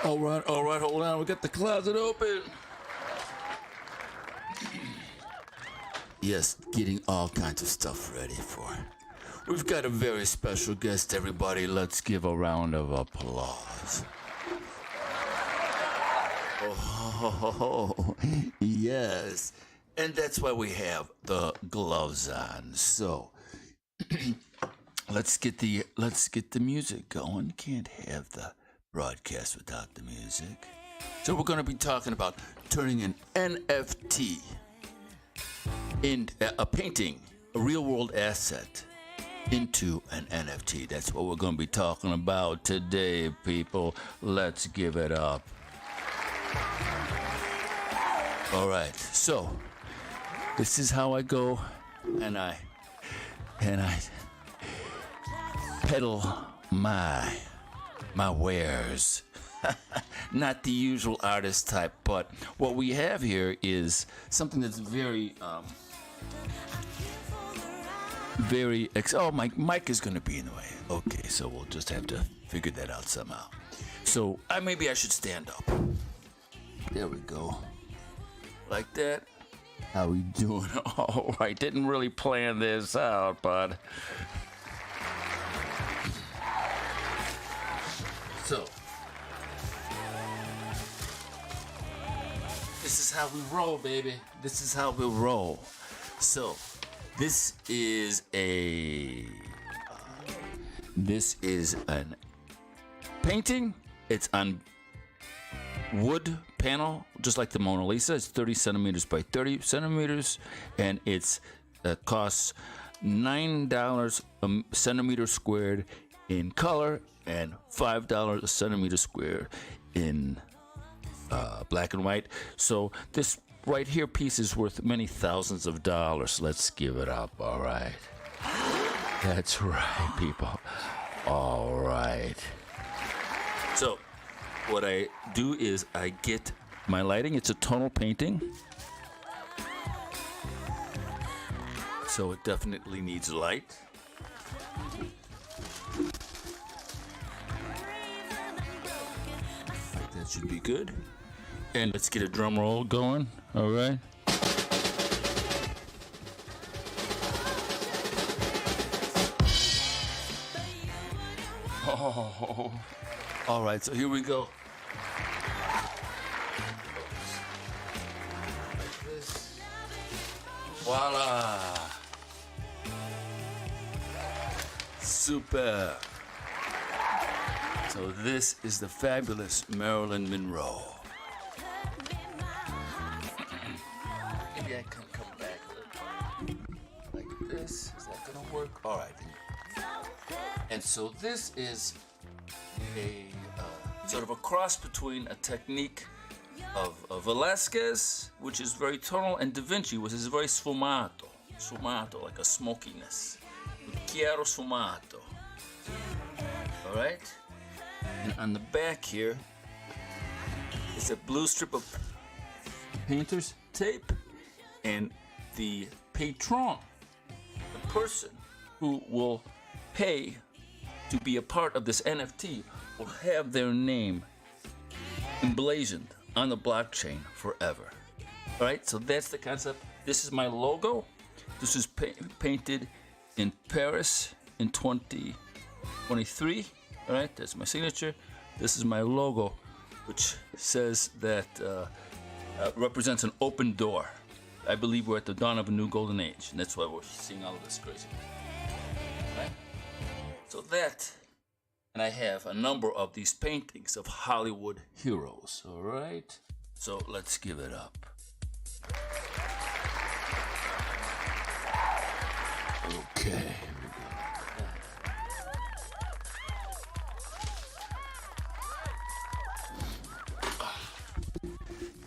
All right, hold on. We got the closet open. Yes, getting all kinds of stuff ready for. We've got a very special guest, everybody. Let's give a round of applause. Oh, yes. And that's why we have the gloves on. So, let's get the music going. Can't have the broadcast without the music. So we're going to be talking about turning an NFT in a painting, a real world asset, into an NFT. That's what we're going to be talking about today, people. Let's give it up. All right, so this is how I go, and I peddle my wares. Not the usual artist type, but what we have here is something that's very my mic is going to be in the way. Okay, so we'll just have to figure that out somehow. So maybe I should stand up. There we go. Like that. How we doing? All right, didn't really plan this out, but so this is how we roll, baby. This is how we roll. So this is an painting. It's on wood panel, just like the Mona Lisa. It's 30 centimeters by 30 centimeters, and it costs $9 a centimeter squared in color and $5 a centimeter squared in black and white. So this right here piece is worth many thousands of dollars. Let's give it up. All right. That's right, people. All right. So what I do is I get my lighting. It's a tonal painting, so it definitely needs light. That should be good. And let's get a drum roll going. All right. Oh. All right, so here we go. Like this. Voila. Super. So this is the fabulous Marilyn Monroe. Maybe I can come back a little like this. Is that gonna work? All right. And so this is a sort of a cross between a technique of Velasquez, which is very tonal, and Da Vinci, which is very sfumato, like a smokiness, chiaro sfumato. All right. And on the back here is a blue strip of painter's tape, and the patron, the person who will pay to be a part of this NFT, will have their name emblazoned on the blockchain forever. All right, so that's the concept. This is my logo. This is painted in Paris in 2023. All right, that's my signature. This is my logo, which says that represents an open door. I believe we're at the dawn of a new golden age, and that's why we're seeing all of this crazy. Right? So that, and I have a number of these paintings of Hollywood heroes. All right, so let's give it up. Okay.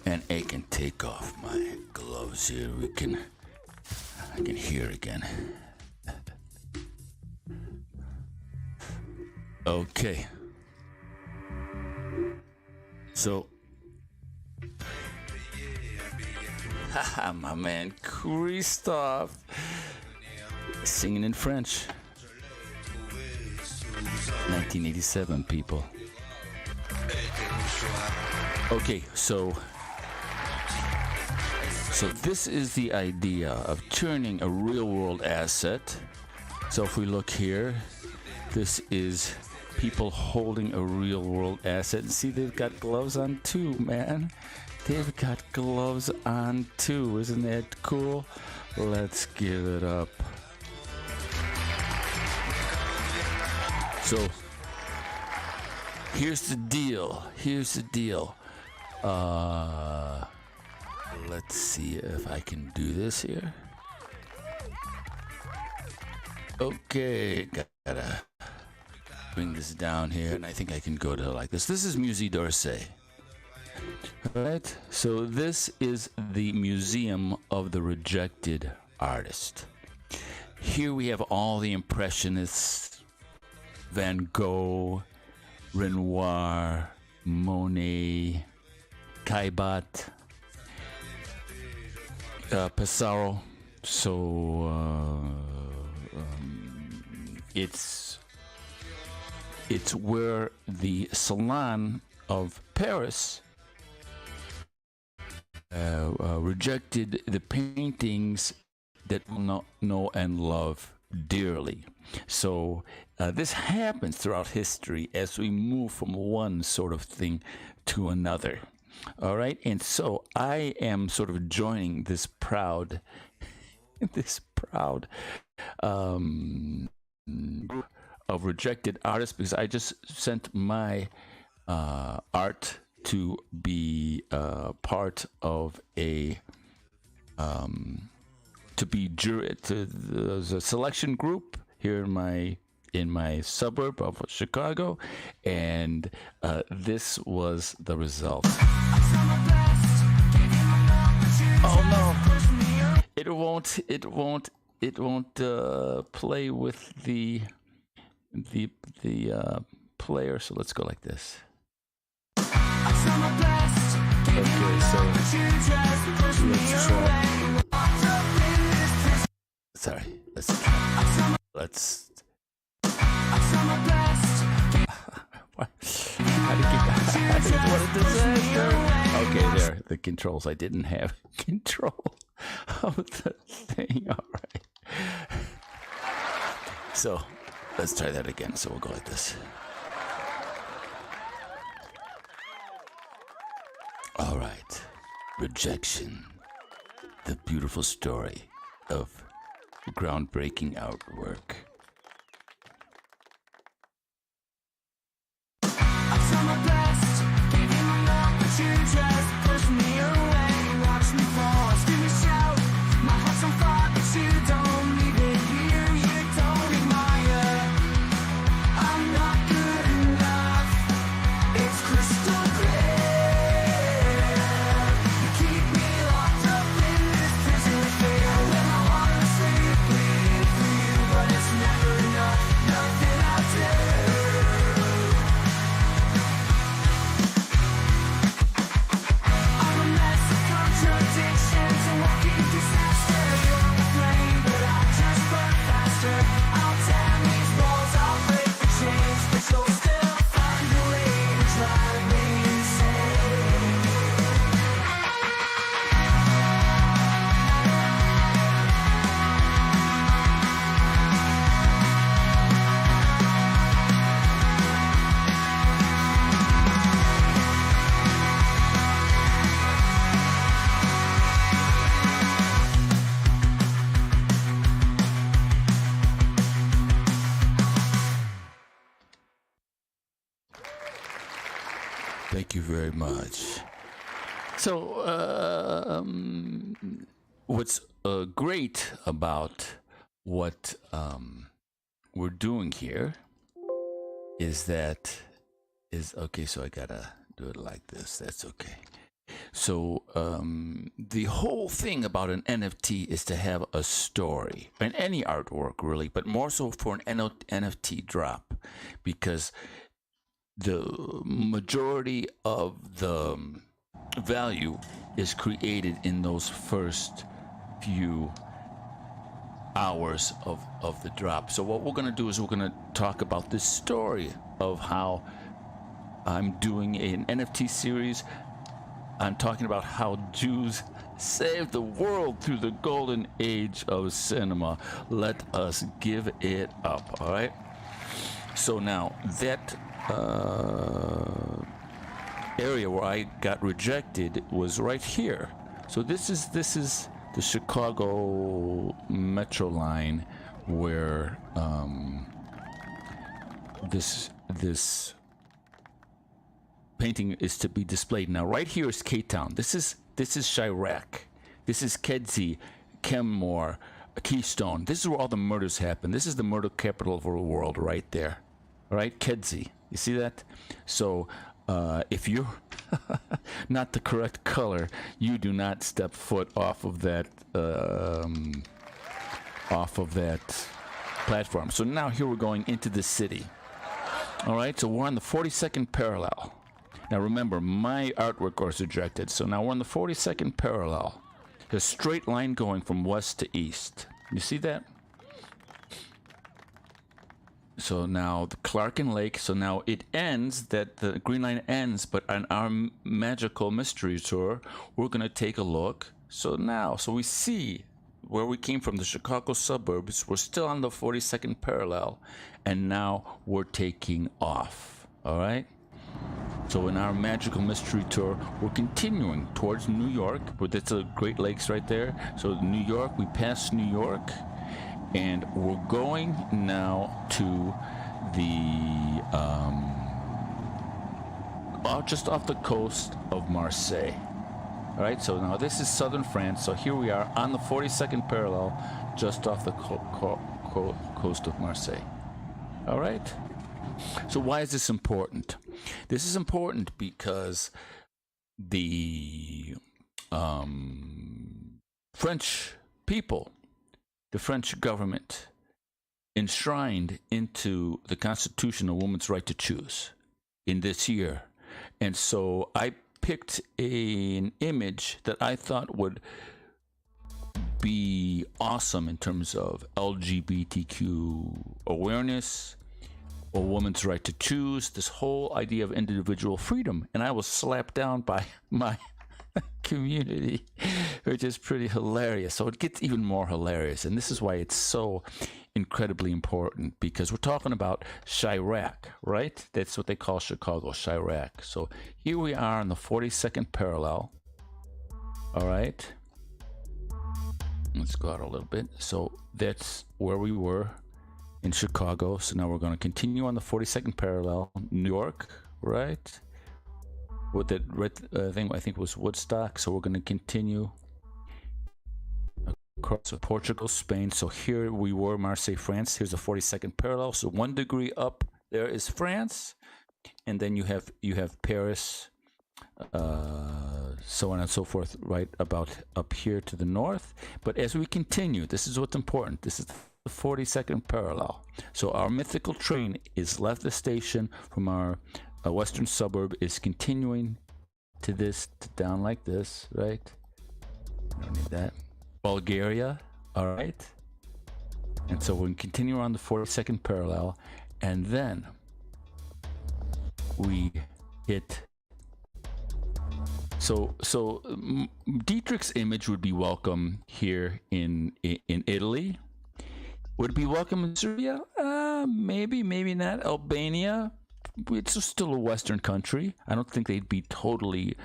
And I can take off my gloves here. I can hear again. Okay. So, haha, my man Christophe singing in French. 1987, people. Okay, so this is the idea of turning a real world asset. So if we look here, this is people holding a real world asset. See, they've got gloves on too, man. They've got gloves on too. Isn't that cool? Let's give it up. So here's the deal. Let's see if I can do this here. Okay, gotta bring this down here, and I think I can go to like this. This is Musée d'Orsay. All right, so this is the Museum of the Rejected Artist. Here we have all the Impressionists: Van Gogh, Renoir, Monet, Caillebotte, Pissarro. So it's where the Salon of Paris rejected the paintings that we'll know and love dearly. So this happens throughout history as we move from one sort of thing to another. All right, and so I am sort of joining this proud group of rejected artists, because I just sent my art to be part of a there's a selection group here in my suburb of Chicago, and this was the result. Oh no! It won't play with the player. So let's go like this. Okay, so let's try. Sorry, let's. What a disaster! Okay, there, the controls. I didn't have control of the thing. All right. So let's try that again. So we'll go like this. All right. Rejection. The beautiful story of groundbreaking artwork. Thank you very much. So, what's great about what we're doing here is okay. So I gotta do it like this. That's okay. So the whole thing about an NFT is to have a story, and any artwork really, but more so for an NFT drop, because the majority of the value is created in those first few hours of the drop. So what we're going to do is we're going to talk about the story of how I'm doing an NFT series. I'm talking about how Jews saved the world through the golden age of cinema. Let us give it up, all right? So now that area where I got rejected was right here. So this is the Chicago Metro line where this painting is to be displayed. Now right here is K-Town. This is Chirac. This is Kedzie, Kenmore, Keystone. This is where all the murders happen. This is the murder capital of the world right there. All right, Kedzie. You see that? So if you're not the correct color, you do not step foot off of that platform. So now here we're going into the city. All right, so we're on the 42nd parallel. Now remember, my artwork was rejected, so now we're on the 42nd parallel. There's a straight line going from west to east. You see that? So now the Clarkin Lake, so now it ends, that the green line ends, but on our magical mystery tour, we're going to take a look. So we see where we came from, the Chicago suburbs. We're still on the 42nd parallel, and now we're taking off. All right? So in our magical mystery tour, we're continuing towards New York, but that's the Great Lakes right there. So New York, we passed New York, and we're going now to the just off the coast of Marseille. All right, so now this is southern France. So here we are on the 42nd parallel, just off the coast of Marseille. All right. So why is this important? This is important because the French people, the French government, enshrined into the Constitution a woman's right to choose in this year. And so I picked an image that I thought would be awesome in terms of LGBTQ awareness, a woman's right to choose, this whole idea of individual freedom. And I was slapped down by my community, which is pretty hilarious. So it gets even more hilarious. And this is why it's so incredibly important, because we're talking about Chirac, right? That's what they call Chicago, Chirac. So here we are on the 42nd parallel. All right. Let's go out a little bit. So that's where we were in Chicago. So now we're going to continue on the 42nd parallel, New York, right? With that red thing, I think was Woodstock. So we're going to continue across Portugal, Spain. So here we were, Marseille, France. Here's the 42nd parallel. So 1 degree up there is France, and then you have Paris, so on and so forth, right about up here to the north. But as we continue, this is what's important. This is the 42nd parallel. So our mythical train is left the station from our western suburb, is continuing to this, down like this, right? I don't need that. Bulgaria, all right? And so we'll continue on the 42nd parallel, and then we hit. So Dietrich's image would be welcome here in Italy. Would it be welcome in Serbia? Maybe, maybe not. Albania, it's still a Western country. I don't think they'd be totally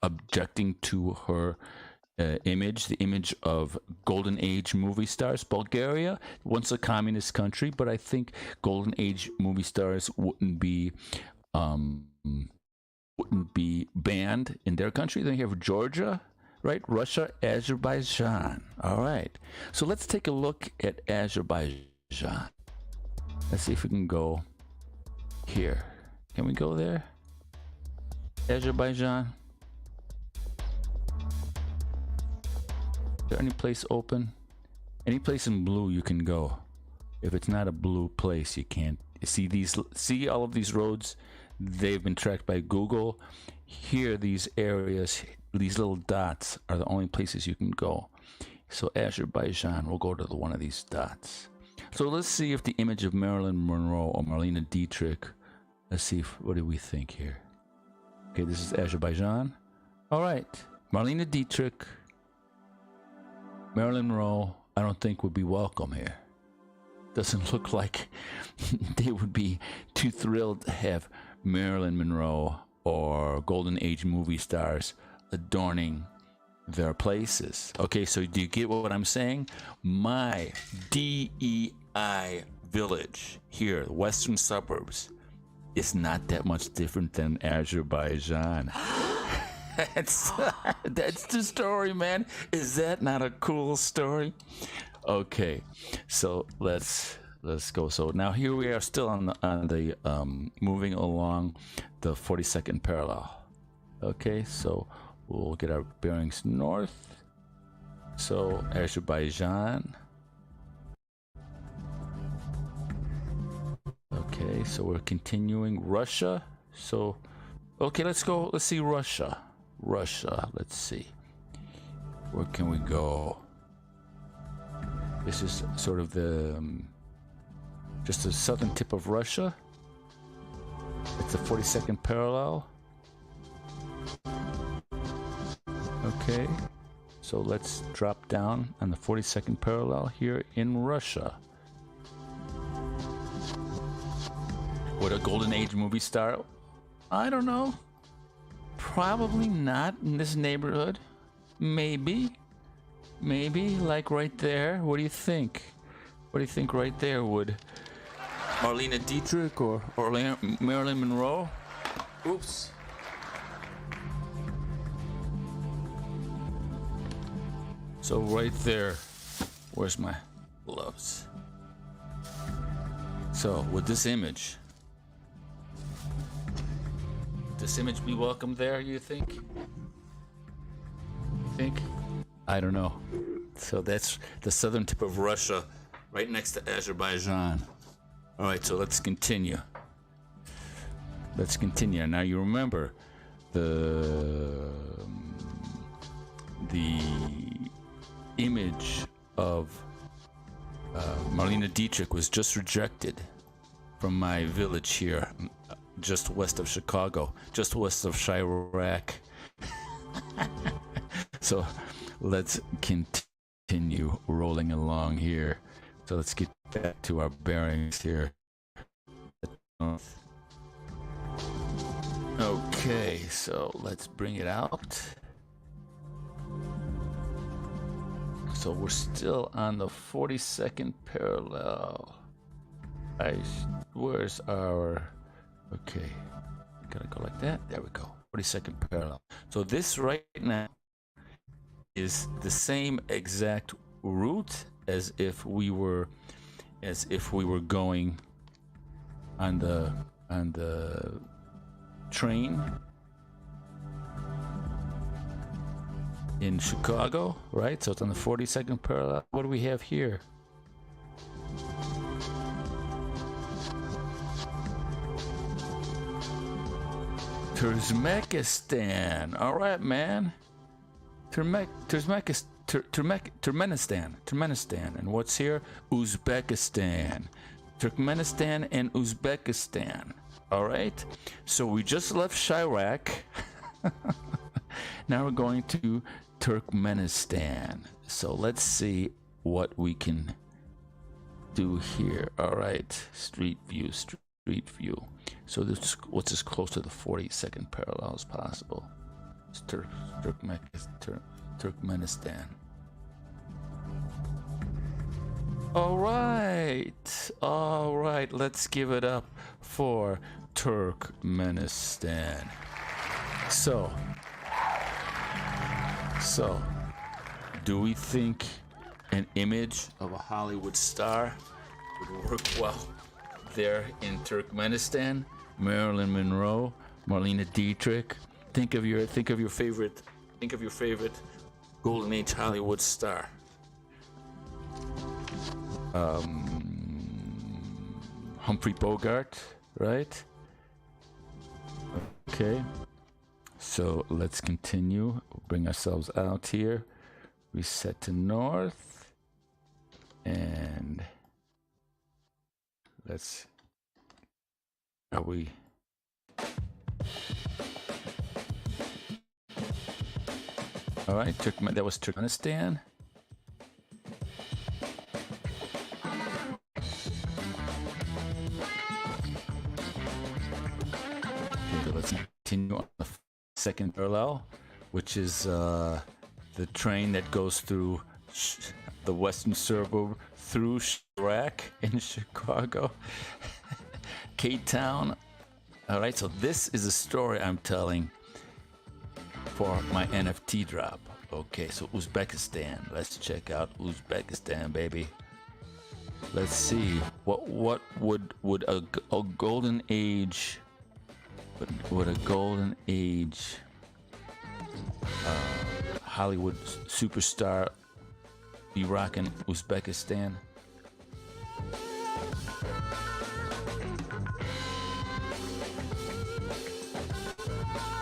objecting to her image, the image of golden age movie stars. Bulgaria, once a communist country, but I think golden age movie stars wouldn't be banned in their country. Then you have Georgia, right? Russia, Azerbaijan. All right. So let's take a look at Azerbaijan. Let's see if we can go here. Can we go there? Azerbaijan. Is there any place open? Any place in blue you can go. If it's not a blue place, you can't. See all of these roads? They've been tracked by Google. Here, these areas, these little dots are the only places you can go. So Azerbaijan, we'll go to one of these dots. So let's see if the image of Marilyn Monroe or Marlene Dietrich Let's see, what do we think here? Okay, this is Azerbaijan. All right, Marlene Dietrich, Marilyn Monroe, I don't think would be welcome here. Doesn't look like they would be too thrilled to have Marilyn Monroe or Golden Age movie stars adorning their places. Okay, so do you get what I'm saying? My DEI village here, the western suburbs, is not that much different than Azerbaijan. that's the story, man. Is that not a cool story? Okay, so let's go. So now here we are, still on the moving along the 42nd parallel. Okay, so we'll get our bearings north. So Azerbaijan. Okay, so we're continuing Russia. So, okay, let's go. Let's see Russia. Let's see. Where can we go? This is sort of the just the southern tip of Russia. It's the 42nd parallel. Okay, so let's drop down on the 42nd parallel here in Russia. Would a Golden Age movie star? I don't know. Probably not in this neighborhood. Maybe, like right there. What do you think? What do you think right there? Would Marlene Dietrich or Marilyn Monroe? Oops. So right there, where's my gloves? So with this image be welcome there, you think? I don't know. So that's the southern tip of Russia, right next to Azerbaijan. All right, so let's continue. Now you remember the image of Marlene Dietrich was just rejected from my village here, just west of Chicago, just west of Chirac. So let's continue rolling along here. So let's get back to our bearings here. Okay, so let's bring it out. So we're still on the 42nd parallel. Where's our... Okay, gotta go like that. There we go. 42nd parallel. So this right now is the same exact route as if we were going on the train in Chicago, right? So it's on the 42nd parallel. What do we have here? Turkmenistan. All right, man. Turkmenistan. And what's here? Uzbekistan. Turkmenistan and Uzbekistan. All right. So we just left Chirac. Now we're going to Turkmenistan. So let's see what we can do here. All right. Street view. So this, what's as close to the 42nd parallel as possible? It's Turkmenistan. All right. Let's give it up for Turkmenistan. So, do we think an image of a Hollywood star would work well there in Turkmenistan? Marilyn Monroe, Marlene Dietrich. Think of your favorite Golden Age Hollywood star. Humphrey Bogart, right? Okay. So let's continue. Bring ourselves out here. We set to north. And are we All right, that was Turkmenistan. Okay, let's continue on the second parallel, which is the train that goes through the western suburb through Iraq in Chicago, Cape Town. All right, so this is a story I'm telling for my NFT drop. Okay, so Uzbekistan. Let's check out Uzbekistan, baby. Let's see what would a golden age Hollywood superstar be rocking Uzbekistan?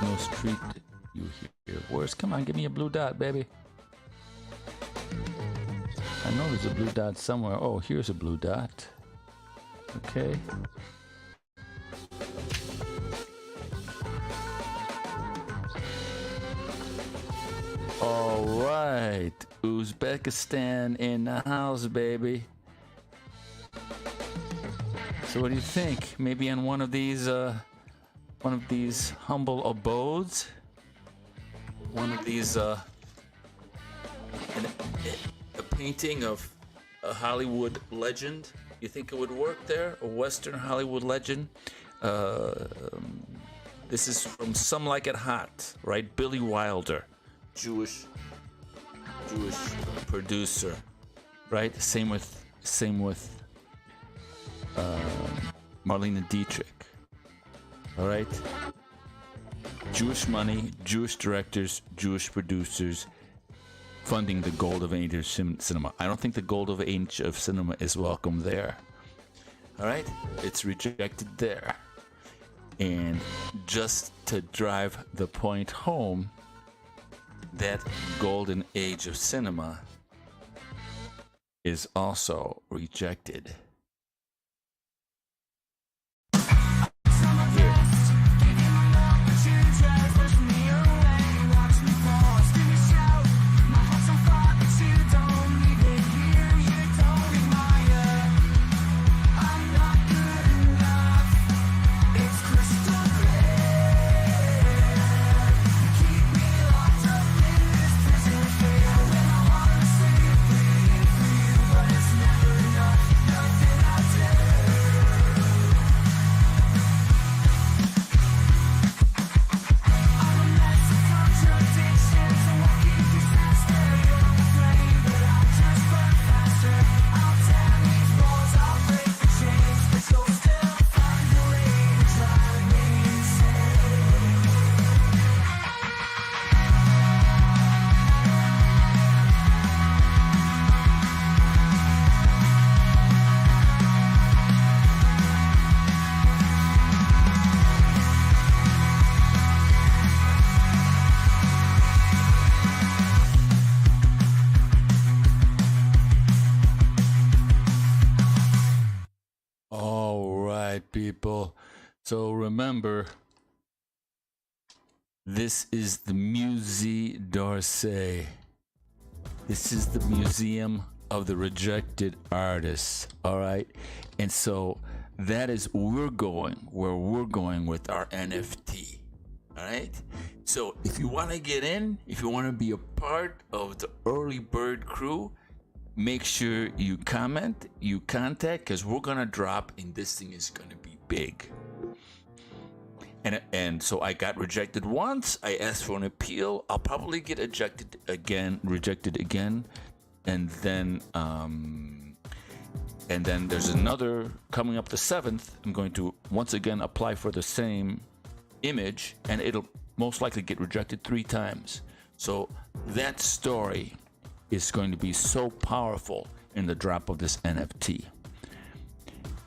No street you hear. Where's? Come on, give me a blue dot, baby. I know there's a blue dot somewhere. Oh, here's a blue dot. Okay. All right, Uzbekistan in the house, baby. So what do you think? Maybe in one of these humble abodes, one of these a painting of a Hollywood legend. You think it would work there? A Western Hollywood legend. This is from Some Like It Hot, right? Billy Wilder, Jewish producer, right? Same with Marlene Dietrich. All right. Jewish money, Jewish directors, Jewish producers funding the gold of age of cinema. I don't think the gold of age of cinema is welcome there. All right. It's rejected there. And just to drive the point home, that golden age of cinema is also rejected. People, so remember, this is the Musée d'Orsay. This is the Museum of the Rejected Artists. All right, and so that is where we're going with our NFT. All right, so if you want to get in, if you want to be a part of the early bird crew, make sure you comment, you contact, because we're gonna drop, and this thing is gonna be big. And so I got rejected once. I asked for an appeal. I'll probably get rejected again, and then there's another coming up the 7th. I'm going to once again apply for the same image, and it'll most likely get rejected 3 times. So that story is going to be so powerful in the drop of this NFT,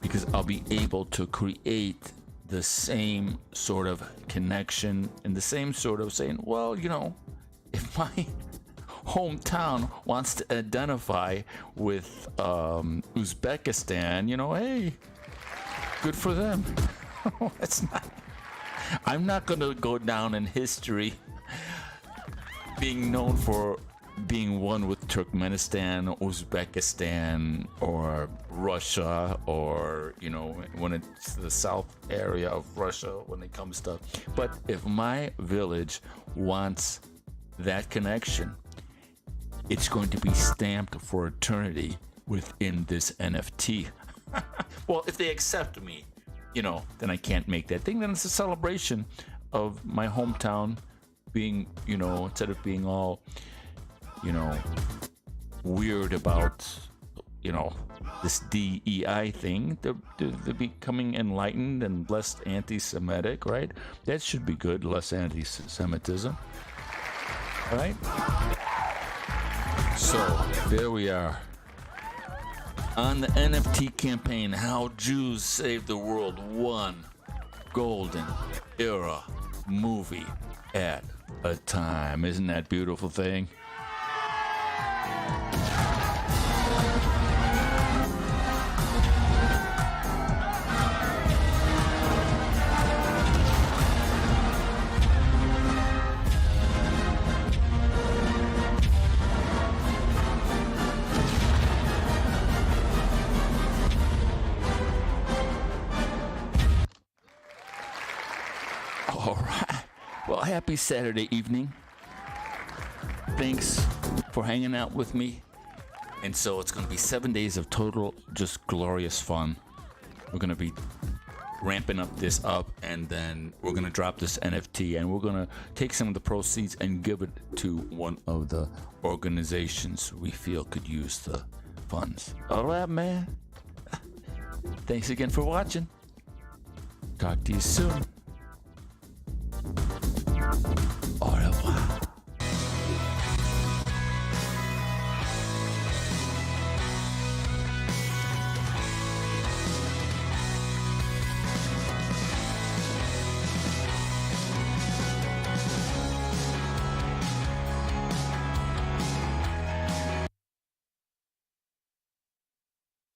because I'll be able to create the same sort of connection and the same sort of saying, well, you know, if my hometown wants to identify with Uzbekistan, you know, hey, good for them. I'm not going to go down in history being known for being one with Turkmenistan, Uzbekistan, or Russia, or when it's the south area of Russia when it comes to. But if my village wants that connection, it's going to be stamped for eternity within this NFT. Well, if they accept me, then I can't make that thing. Then it's a celebration of my hometown being, instead of being all, weird about, this DEI thing, they're becoming enlightened and less anti-Semitic, right? That should be good, less anti-Semitism, right? So, there we are. On the NFT campaign, how Jews saved the world, one golden era movie at a time. Isn't that a beautiful thing? All right. Well, happy Saturday evening. Thanks for hanging out with me. And so it's going to be 7 days of total, just glorious fun. We're going to be ramping this up, and then we're going to drop this NFT, and we're going to take some of the proceeds and give it to one of the organizations we feel could use the funds. All right, man. Thanks again for watching. Talk to you soon.